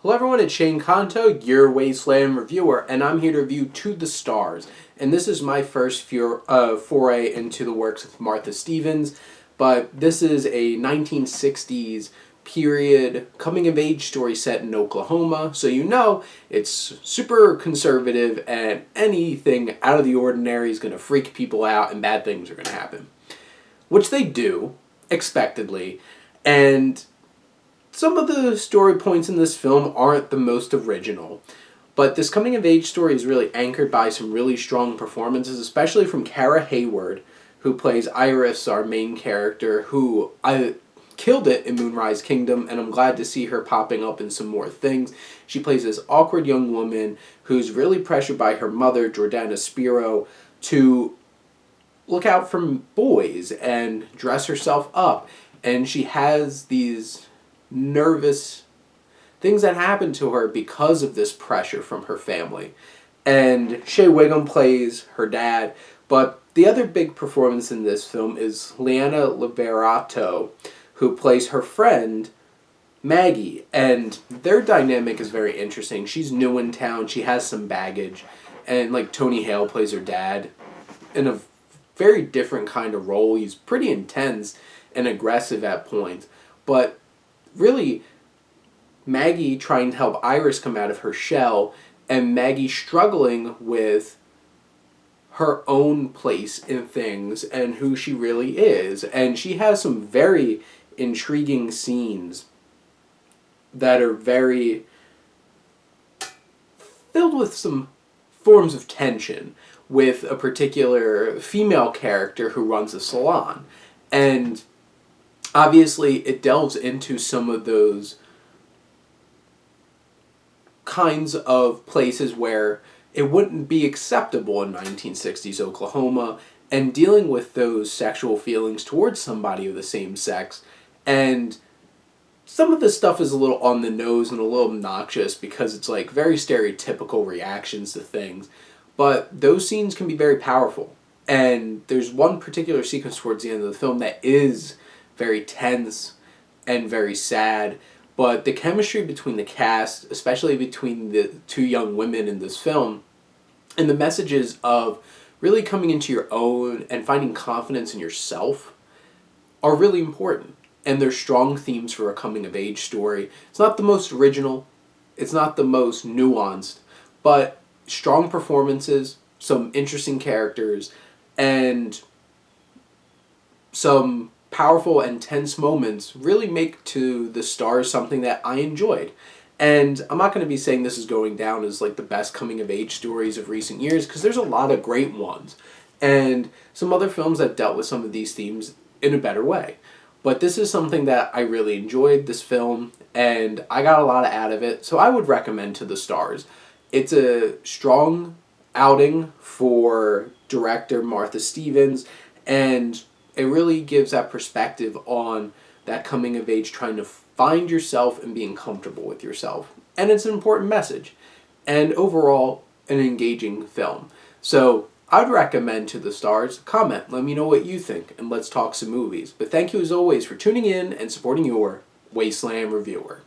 Hello everyone, it's Shane Kanto, your Wasteland reviewer, and I'm here to review To the Stars. And this is my first foray into the works of Martha Stevens, but this is a 1960s period coming-of-age story set in Oklahoma, so you know it's super conservative and anything out of the ordinary is going to freak people out and bad things are going to happen. Which they do, expectedly, and some of the story points in this film aren't the most original, but this coming-of-age story is really anchored by some really strong performances, especially from Kara Hayward, who plays Iris, our main character, who I killed it in Moonrise Kingdom, and I'm glad to see her popping up in some more things. She plays this awkward young woman who's really pressured by her mother, Jordana Spiro, to look out for boys and dress herself up, and she has these nervous things that happen to her because of this pressure from her family. And Shea Wiggum plays her dad, but the other big performance in this film is Leanna Liberato, who plays her friend Maggie, and their dynamic is very interesting. She's new in town, she has some baggage, and like Tony Hale plays her dad in a very different kind of role. He's pretty intense and aggressive at points, but really, Maggie trying to help Iris come out of her shell, and Maggie struggling with her own place in things and who she really is. And she has some very intriguing scenes that are very filled with some forms of tension with a particular female character who runs a salon. And obviously, it delves into some of those kinds of places where it wouldn't be acceptable in 1960s Oklahoma, and dealing with those sexual feelings towards somebody of the same sex. And some of this stuff is a little on the nose and a little obnoxious because it's like very stereotypical reactions to things. But those scenes can be very powerful. And there's one particular sequence towards the end of the film that is very tense and very sad, but the chemistry between the cast, especially between the two young women in this film, and the messages of really coming into your own and finding confidence in yourself are really important. And they're strong themes for a coming-of-age story. It's not the most original, it's not the most nuanced, but strong performances, some interesting characters, and some powerful and tense moments really make To the Stars something that I enjoyed. And I'm not going to be saying this is going down as like the best coming-of-age stories of recent years, because there's a lot of great ones, and some other films that dealt with some of these themes in a better way. But this is something that I really enjoyed, this film, and I got a lot out of it, so I would recommend To the Stars. It's a strong outing for director Martha Stevens, and it really gives that perspective on that coming of age, trying to find yourself and being comfortable with yourself. And it's an important message. And overall, an engaging film. So I'd recommend To the Stars. Comment, let me know what you think, and let's talk some movies. But thank you as always for tuning in and supporting your Wasteland reviewer.